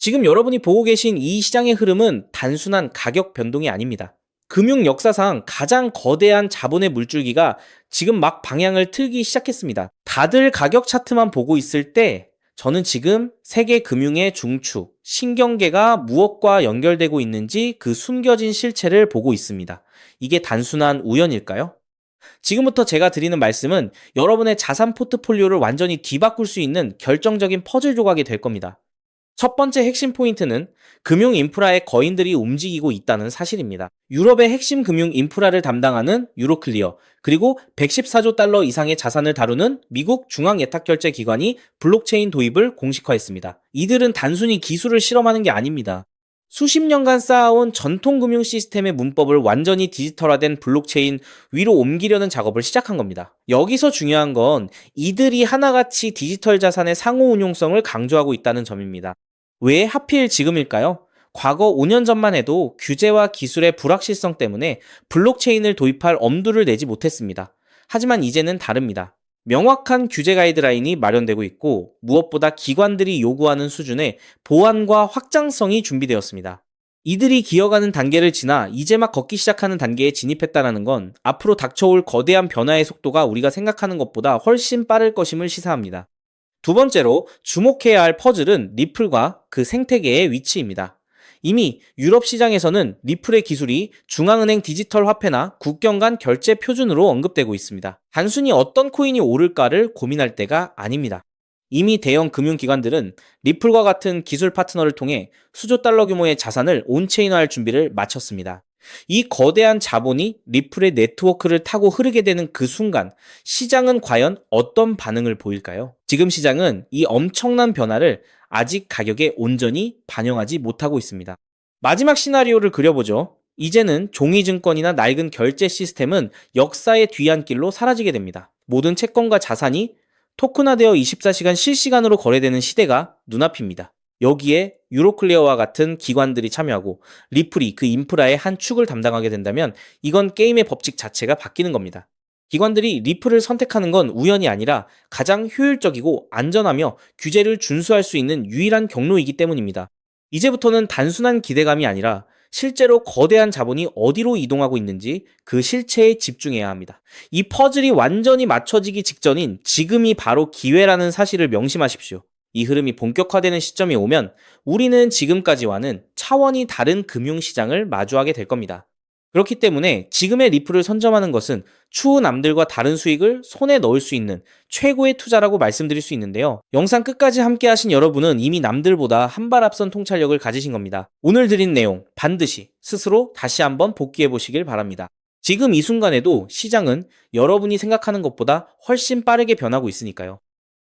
지금 여러분이 보고 계신 이 시장의 흐름은 단순한 가격 변동이 아닙니다. 금융 역사상 가장 거대한 자본의 물줄기가 지금 막 방향을 틀기 시작했습니다. 다들 가격 차트만 보고 있을 때 저는 지금 세계 금융의 중추, 신경계가 무엇과 연결되고 있는지 그 숨겨진 실체를 보고 있습니다. 이게 단순한 우연일까요? 지금부터 제가 드리는 말씀은 여러분의 자산 포트폴리오를 완전히 뒤바꿀 수 있는 결정적인 퍼즐 조각이 될 겁니다. 첫 번째 핵심 포인트는 금융 인프라의 거인들이 움직이고 있다는 사실입니다. 유럽의 핵심 금융 인프라를 담당하는 유로클리어, 그리고 114조 달러 이상의 자산을 다루는 미국 중앙예탁결제기관이 블록체인 도입을 공식화했습니다. 이들은 단순히 기술을 실험하는 게 아닙니다. 수십 년간 쌓아온 전통 금융 시스템의 문법을 완전히 디지털화된 블록체인 위로 옮기려는 작업을 시작한 겁니다. 여기서 중요한 건 이들이 하나같이 디지털 자산의 상호 운용성을 강조하고 있다는 점입니다. 왜 하필 지금일까요? 과거 5년 전만 해도 규제와 기술의 불확실성 때문에 블록체인을 도입할 엄두를 내지 못했습니다. 하지만 이제는 다릅니다. 명확한 규제 가이드라인이 마련되고 있고 무엇보다 기관들이 요구하는 수준의 보안과 확장성이 준비되었습니다. 이들이 기어가는 단계를 지나 이제 막 걷기 시작하는 단계에 진입했다는 건 앞으로 닥쳐올 거대한 변화의 속도가 우리가 생각하는 것보다 훨씬 빠를 것임을 시사합니다. 두 번째로 주목해야 할 퍼즐은 리플과 그 생태계의 위치입니다. 이미 유럽 시장에서는 리플의 기술이 중앙은행 디지털 화폐나 국경 간 결제 표준으로 언급되고 있습니다. 단순히 어떤 코인이 오를까를 고민할 때가 아닙니다. 이미 대형 금융기관들은 리플과 같은 기술 파트너를 통해 수조 달러 규모의 자산을 온체인화할 준비를 마쳤습니다. 이 거대한 자본이 리플의 네트워크를 타고 흐르게 되는 그 순간 시장은 과연 어떤 반응을 보일까요? 지금 시장은 이 엄청난 변화를 아직 가격에 온전히 반영하지 못하고 있습니다. 마지막 시나리오를 그려보죠. 이제는 종이증권이나 낡은 결제 시스템은 역사의 뒤안길로 사라지게 됩니다. 모든 채권과 자산이 토큰화되어 24시간 실시간으로 거래되는 시대가 눈앞입니다. 여기에 유로클리어와 같은 기관들이 참여하고 리플이 그 인프라의 한 축을 담당하게 된다면 이건 게임의 법칙 자체가 바뀌는 겁니다. 기관들이 리플을 선택하는 건 우연이 아니라 가장 효율적이고 안전하며 규제를 준수할 수 있는 유일한 경로이기 때문입니다. 이제부터는 단순한 기대감이 아니라 실제로 거대한 자본이 어디로 이동하고 있는지 그 실체에 집중해야 합니다. 이 퍼즐이 완전히 맞춰지기 직전인 지금이 바로 기회라는 사실을 명심하십시오. 이 흐름이 본격화되는 시점이 오면 우리는 지금까지와는 차원이 다른 금융시장을 마주하게 될 겁니다. 그렇기 때문에 지금의 리플을 선점하는 것은 추후 남들과 다른 수익을 손에 넣을 수 있는 최고의 투자라고 말씀드릴 수 있는데요. 영상 끝까지 함께 하신 여러분은 이미 남들보다 한 발 앞선 통찰력을 가지신 겁니다. 오늘 드린 내용 반드시 스스로 다시 한번 복기해 보시길 바랍니다. 지금 이 순간에도 시장은 여러분이 생각하는 것보다 훨씬 빠르게 변하고 있으니까요.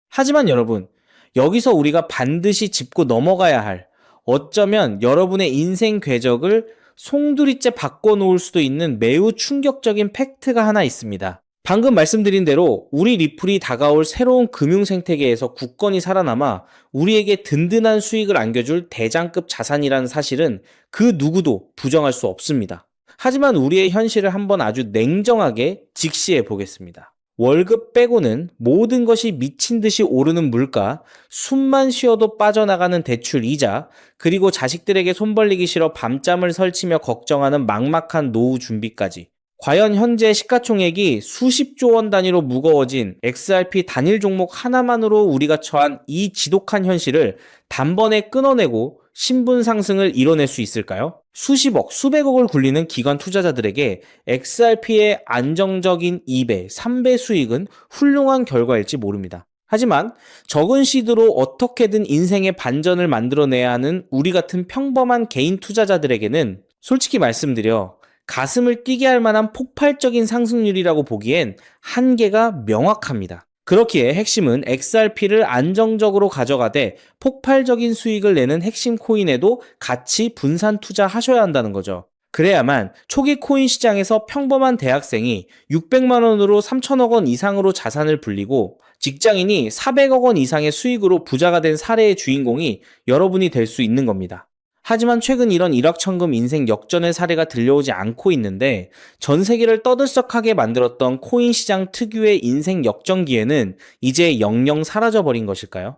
하지만 여러분, 여기서 우리가 반드시 짚고 넘어가야 할 어쩌면 여러분의 인생 궤적을 송두리째 바꿔놓을 수도 있는 매우 충격적인 팩트가 하나 있습니다. 방금 말씀드린 대로 우리 리플이 다가올 새로운 금융 생태계에서 굳건히 살아남아 우리에게 든든한 수익을 안겨줄 대장급 자산이라는 사실은 그 누구도 부정할 수 없습니다. 하지만 우리의 현실을 한번 아주 냉정하게 직시해 보겠습니다. 월급 빼고는 모든 것이 미친 듯이 오르는 물가, 숨만 쉬어도 빠져나가는 대출 이자, 그리고 자식들에게 손 벌리기 싫어 밤잠을 설치며 걱정하는 막막한 노후 준비까지. 과연 현재 시가총액이 수십조 원 단위로 무거워진 XRP 단일 종목 하나만으로 우리가 처한 이 지독한 현실을 단번에 끊어내고 신분 상승을 이뤄낼 수 있을까요? 수십억, 수백억을 굴리는 기관 투자자들에게 XRP의 안정적인 2배, 3배 수익은 훌륭한 결과일지 모릅니다. 하지만 적은 시드로 어떻게든 인생의 반전을 만들어내야 하는 우리 같은 평범한 개인 투자자들에게는 솔직히 말씀드려 가슴을 뛰게 할 만한 폭발적인 상승률이라고 보기엔 한계가 명확합니다. 그렇기에 핵심은 XRP를 안정적으로 가져가되 폭발적인 수익을 내는 핵심 코인에도 같이 분산 투자하셔야 한다는 거죠. 그래야만 초기 코인 시장에서 평범한 대학생이 600만 원으로 3천억 원 이상으로 자산을 불리고 직장인이 400억 원 이상의 수익으로 부자가 된 사례의 주인공이 여러분이 될 수 있는 겁니다. 하지만 최근 이런 일확천금 인생 역전의 사례가 들려오지 않고 있는데 전 세계를 떠들썩하게 만들었던 코인 시장 특유의 인생 역전 기회는 이제 영영 사라져버린 것일까요?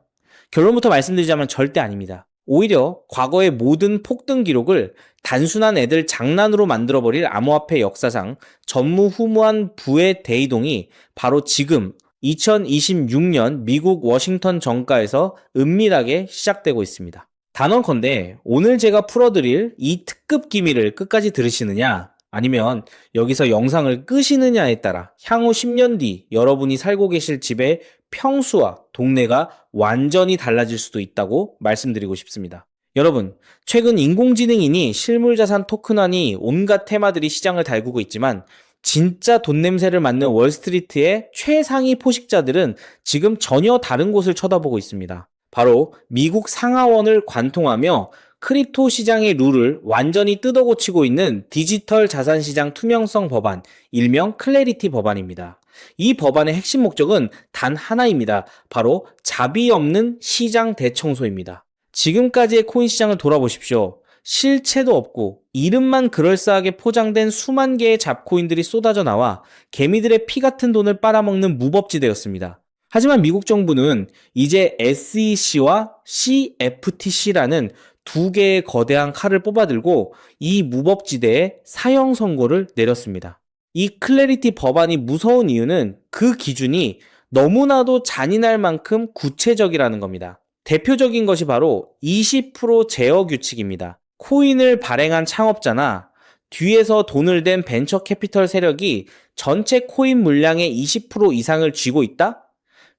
결론부터 말씀드리자면 절대 아닙니다. 오히려 과거의 모든 폭등 기록을 단순한 애들 장난으로 만들어버릴 암호화폐 역사상 전무후무한 부의 대이동이 바로 지금 2026년 미국 워싱턴 정가에서 은밀하게 시작되고 있습니다. 단언컨대 오늘 제가 풀어드릴 이 특급 기밀을 끝까지 들으시느냐, 아니면 여기서 영상을 끄시느냐에 따라 향후 10년 뒤 여러분이 살고 계실 집의 평수와 동네가 완전히 달라질 수도 있다고 말씀드리고 싶습니다. 여러분, 최근 인공지능이니 실물자산 토큰화니 온갖 테마들이 시장을 달구고 있지만 진짜 돈 냄새를 맡는 월스트리트의 최상위 포식자들은 지금 전혀 다른 곳을 쳐다보고 있습니다. 바로 미국 상하원을 관통하며 크립토 시장의 룰을 완전히 뜯어고치고 있는 디지털 자산 시장 투명성 법안, 일명 클래리티 법안입니다. 이 법안의 핵심 목적은 단 하나입니다. 바로 자비 없는 시장 대청소입니다. 지금까지의 코인 시장을 돌아보십시오. 실체도 없고 이름만 그럴싸하게 포장된 수만 개의 잡코인들이 쏟아져 나와 개미들의 피 같은 돈을 빨아먹는 무법지대였습니다. 하지만 미국 정부는 이제 SEC와 CFTC라는 두 개의 거대한 칼을 뽑아들고 이 무법지대에 사형 선고를 내렸습니다. 이 클래리티 법안이 무서운 이유는 그 기준이 너무나도 잔인할 만큼 구체적이라는 겁니다. 대표적인 것이 바로 20% 제어 규칙입니다. 코인을 발행한 창업자나 뒤에서 돈을 댄 벤처 캐피털 세력이 전체 코인 물량의 20% 이상을 쥐고 있다?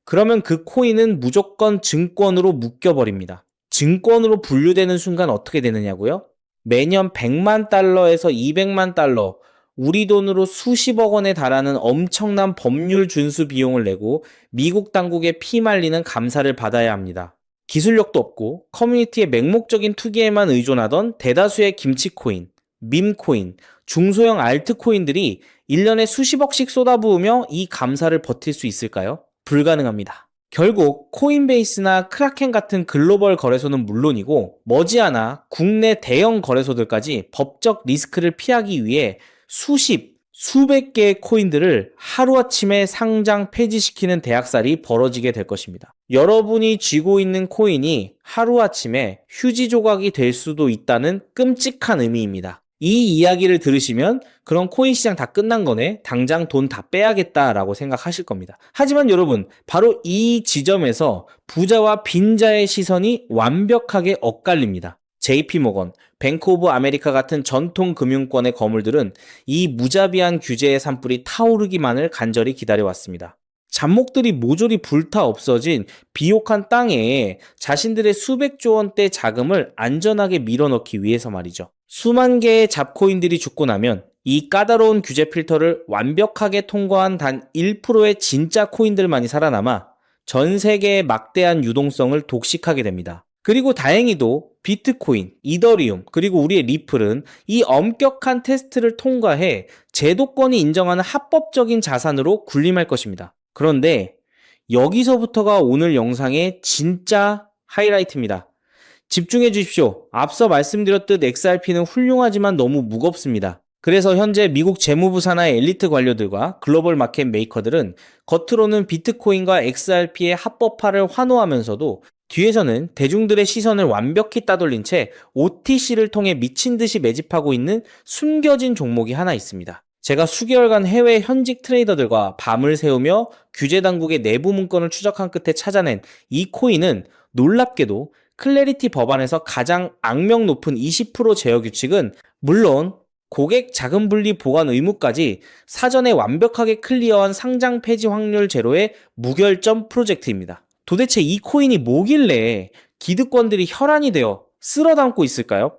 그러면 그 코인은 무조건 증권으로 묶여버립니다. 증권으로 분류되는 순간 어떻게 되느냐고요? 매년 100만 달러에서 200만 달러, 우리 돈으로 수십억 원에 달하는 엄청난 법률 준수 비용을 내고 미국 당국에 피말리는 감사를 받아야 합니다. 기술력도 없고 커뮤니티의 맹목적인 투기에만 의존하던 대다수의 김치코인, 밈코인, 중소형 알트코인들이 1년에 수십억씩 쏟아부으며 이 감사를 버틸 수 있을까요? 불가능합니다. 결국 코인베이스나 크라켄 같은 글로벌 거래소는 물론이고 머지않아 국내 대형 거래소들까지 법적 리스크를 피하기 위해 수백 개의 코인들을 하루아침에 상장 폐지시키는 대학살이 벌어지게 될 것입니다. 여러분이 쥐고 있는 코인이 하루아침에 휴지 조각이 될 수도 있다는 끔찍한 의미입니다. 이 이야기를 들으시면 그럼 코인 시장 다 끝난 거네, 당장 돈 다 빼야겠다라고 생각하실 겁니다. 하지만 여러분, 바로 이 지점에서 부자와 빈자의 시선이 완벽하게 엇갈립니다. JP모건, 뱅크 오브 아메리카 같은 전통 금융권의 거물들은 이 무자비한 규제의 산불이 타오르기만을 간절히 기다려왔습니다. 잡목들이 모조리 불타 없어진 비옥한 땅에 자신들의 수백조 원대 자금을 안전하게 밀어넣기 위해서 말이죠. 수만 개의 잡코인들이 죽고 나면 이 까다로운 규제 필터를 완벽하게 통과한 단 1%의 진짜 코인들만이 살아남아 전 세계의 막대한 유동성을 독식하게 됩니다. 그리고 다행히도 비트코인, 이더리움, 그리고 우리의 리플은 이 엄격한 테스트를 통과해 제도권이 인정하는 합법적인 자산으로 군림할 것입니다. 그런데 여기서부터가 오늘 영상의 진짜 하이라이트입니다. 집중해 주십시오. 앞서 말씀드렸듯 XRP는 훌륭하지만 너무 무겁습니다. 그래서 현재 미국 재무부 산하의 엘리트 관료들과 글로벌 마켓 메이커들은 겉으로는 비트코인과 XRP의 합법화를 환호하면서도 뒤에서는 대중들의 시선을 완벽히 따돌린 채 OTC를 통해 미친 듯이 매집하고 있는 숨겨진 종목이 하나 있습니다. 제가 수개월간 해외 현직 트레이더들과 밤을 새우며 규제 당국의 내부 문건을 추적한 끝에 찾아낸 이 코인은 놀랍게도 클래리티 법안에서 가장 악명 높은 20% 제어 규칙은 물론 고객 자금 분리 보관 의무까지 사전에 완벽하게 클리어한 상장 폐지 확률 제로의 무결점 프로젝트입니다. 도대체 이 코인이 뭐길래 기득권들이 혈안이 되어 쓸어 담고 있을까요?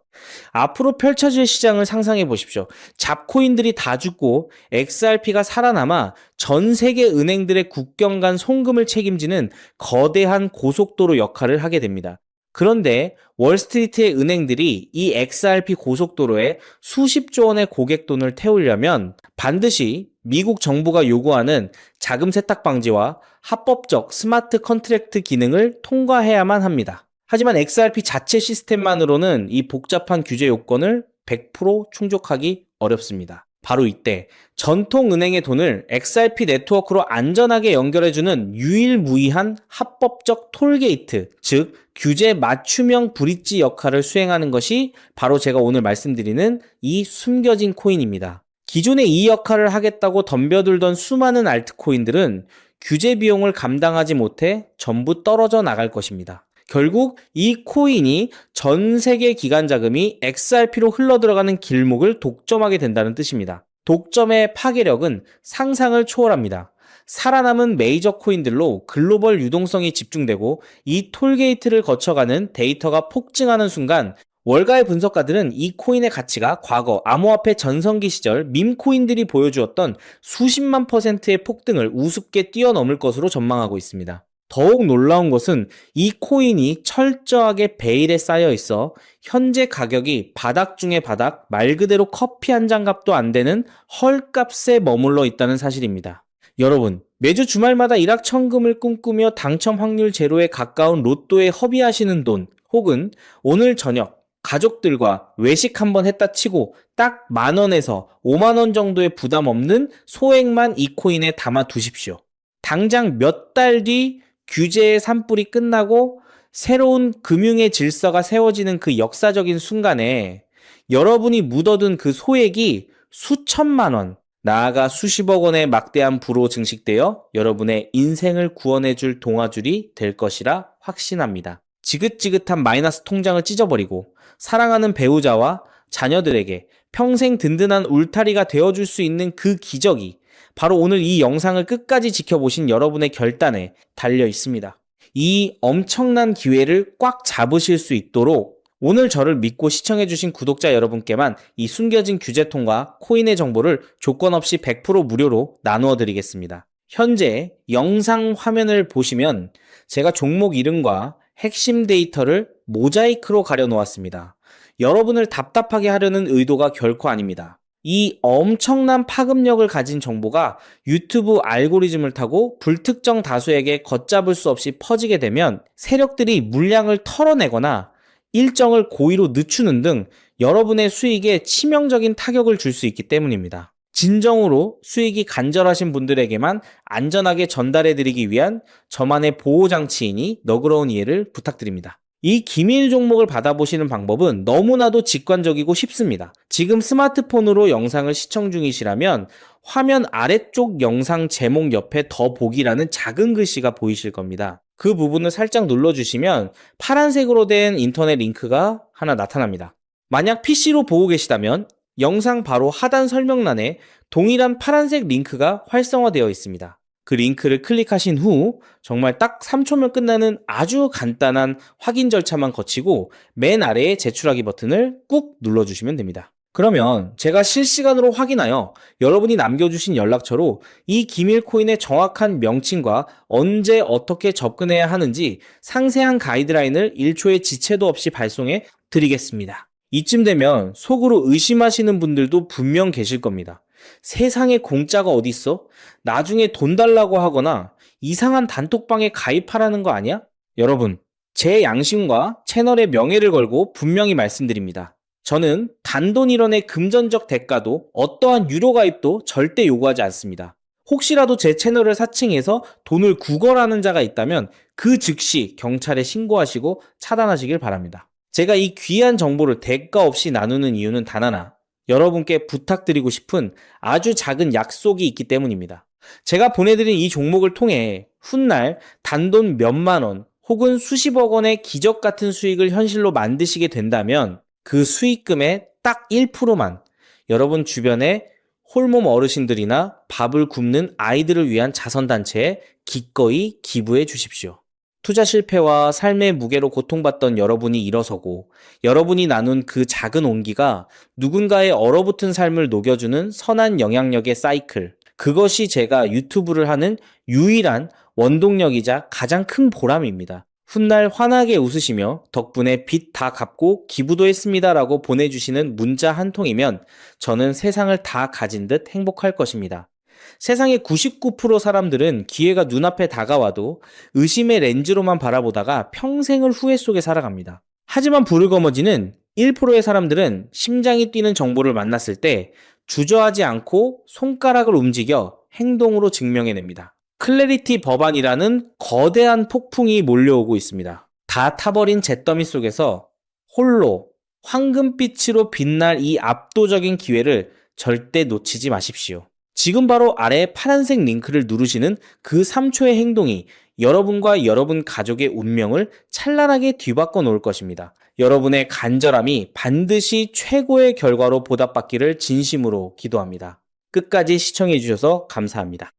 앞으로 펼쳐질 시장을 상상해 보십시오. 잡코인들이 다 죽고 XRP가 살아남아 전 세계 은행들의 국경 간 송금을 책임지는 거대한 고속도로 역할을 하게 됩니다. 그런데 월스트리트의 은행들이 이 XRP 고속도로에 수십조 원의 고객 돈을 태우려면 반드시 미국 정부가 요구하는 자금 세탁 방지와 합법적 스마트 컨트랙트 기능을 통과해야만 합니다. 하지만 XRP 자체 시스템만으로는 이 복잡한 규제 요건을 100% 충족하기 어렵습니다. 바로 이때 전통은행의 돈을 XRP 네트워크로 안전하게 연결해주는 유일무이한 합법적 톨게이트, 즉 규제 맞춤형 브릿지 역할을 수행하는 것이 바로 제가 오늘 말씀드리는 이 숨겨진 코인입니다. 기존에 이 역할을 하겠다고 덤벼들던 수많은 알트코인들은 규제 비용을 감당하지 못해 전부 떨어져 나갈 것입니다. 결국 이 코인이 전 세계 기관 자금이 XRP로 흘러들어가는 길목을 독점하게 된다는 뜻입니다. 독점의 파괴력은 상상을 초월합니다. 살아남은 메이저 코인들로 글로벌 유동성이 집중되고 이 톨게이트를 거쳐가는 데이터가 폭증하는 순간 월가의 분석가들은 이 코인의 가치가 과거 암호화폐 전성기 시절 밈코인들이 보여주었던 수십만 %의 폭등을 우습게 뛰어넘을 것으로 전망하고 있습니다. 더욱 놀라운 것은 이 코인이 철저하게 베일에 쌓여 있어 현재 가격이 바닥 중의 바닥, 말 그대로 커피 한 잔 값도 안 되는 헐값에 머물러 있다는 사실입니다. 여러분, 매주 주말마다 일확천금을 꿈꾸며 당첨 확률 제로에 가까운 로또에 허비하시는 돈, 혹은 오늘 저녁 가족들과 외식 한번 했다 치고 딱 10,000원에서 50,000원 정도의 부담 없는 소액만 이 코인에 담아 두십시오. 당장 몇 달 뒤 규제의 산불이 끝나고 새로운 금융의 질서가 세워지는 그 역사적인 순간에 여러분이 묻어둔 그 소액이 수천만 원, 나아가 수십억 원의 막대한 부로 증식되어 여러분의 인생을 구원해줄 동아줄이 될 것이라 확신합니다. 지긋지긋한 마이너스 통장을 찢어버리고 사랑하는 배우자와 자녀들에게 평생 든든한 울타리가 되어줄 수 있는 그 기적이 바로 오늘 이 영상을 끝까지 지켜보신 여러분의 결단에 달려 있습니다. 이 엄청난 기회를 꽉 잡으실 수 있도록 오늘 저를 믿고 시청해주신 구독자 여러분께만 이 숨겨진 규제통과 코인의 정보를 조건 없이 100% 무료로 나누어 드리겠습니다. 현재 영상 화면을 보시면 제가 종목 이름과 핵심 데이터를 모자이크로 가려 놓았습니다. 여러분을 답답하게 하려는 의도가 결코 아닙니다. 이 엄청난 파급력을 가진 정보가 유튜브 알고리즘을 타고 불특정 다수에게 걷잡을 수 없이 퍼지게 되면 세력들이 물량을 털어내거나 일정을 고의로 늦추는 등 여러분의 수익에 치명적인 타격을 줄 수 있기 때문입니다. 진정으로 수익이 간절하신 분들에게만 안전하게 전달해드리기 위한 저만의 보호장치이니 너그러운 이해를 부탁드립니다. 이 기밀 종목을 받아보시는 방법은 너무나도 직관적이고 쉽습니다. 지금 스마트폰으로 영상을 시청 중이시라면 화면 아래쪽 영상 제목 옆에 더 보기라는 작은 글씨가 보이실 겁니다. 그 부분을 살짝 눌러주시면 파란색으로 된 인터넷 링크가 하나 나타납니다. 만약 PC로 보고 계시다면 영상 바로 하단 설명란에 동일한 파란색 링크가 활성화되어 있습니다. 그 링크를 클릭하신 후 정말 딱 3초면 끝나는 아주 간단한 확인 절차만 거치고 맨 아래에 제출하기 버튼을 꾹 눌러주시면 됩니다. 그러면 제가 실시간으로 확인하여 여러분이 남겨주신 연락처로 이 기밀 코인의 정확한 명칭과 언제 어떻게 접근해야 하는지 상세한 가이드라인을 1초의 지체도 없이 발송해 드리겠습니다. 이쯤 되면 속으로 의심하시는 분들도 분명 계실 겁니다. 세상에 공짜가 어딨어? 나중에 돈 달라고 하거나 이상한 단톡방에 가입하라는 거 아니야? 여러분, 제 양심과 채널의 명예를 걸고 분명히 말씀드립니다. 저는 단돈 1원의 금전적 대가도 어떠한 유료 가입도 절대 요구하지 않습니다. 혹시라도 제 채널을 사칭해서 돈을 구걸하는 자가 있다면 그 즉시 경찰에 신고하시고 차단하시길 바랍니다. 제가 이 귀한 정보를 대가 없이 나누는 이유는 단 하나, 여러분께 부탁드리고 싶은 아주 작은 약속이 있기 때문입니다. 제가 보내드린 이 종목을 통해 훗날 단돈 몇만 원 혹은 수십억 원의 기적 같은 수익을 현실로 만드시게 된다면 그 수익금의 딱 1%만 여러분 주변에 홀몸 어르신들이나 밥을 굶는 아이들을 위한 자선단체에 기꺼이 기부해 주십시오. 투자 실패와 삶의 무게로 고통받던 여러분이 일어서고 여러분이 나눈 그 작은 온기가 누군가의 얼어붙은 삶을 녹여주는 선한 영향력의 사이클, 그것이 제가 유튜브를 하는 유일한 원동력이자 가장 큰 보람입니다. 훗날 환하게 웃으시며 덕분에 빚 다 갚고 기부도 했습니다 라고 보내주시는 문자 한 통이면 저는 세상을 다 가진 듯 행복할 것입니다. 세상의 99% 사람들은 기회가 눈앞에 다가와도 의심의 렌즈로만 바라보다가 평생을 후회 속에 살아갑니다. 하지만 부르거머지는 1%의 사람들은 심장이 뛰는 정보를 만났을 때 주저하지 않고 손가락을 움직여 행동으로 증명해냅니다. 클래리티 법안이라는 거대한 폭풍이 몰려오고 있습니다. 다 타버린 잿더미 속에서 홀로 황금빛으로 빛날 이 압도적인 기회를 절대 놓치지 마십시오. 지금 바로 아래 파란색 링크를 누르시는 그 3초의 행동이 여러분과 여러분 가족의 운명을 찬란하게 뒤바꿔 놓을 것입니다. 여러분의 간절함이 반드시 최고의 결과로 보답받기를 진심으로 기도합니다. 끝까지 시청해 주셔서 감사합니다.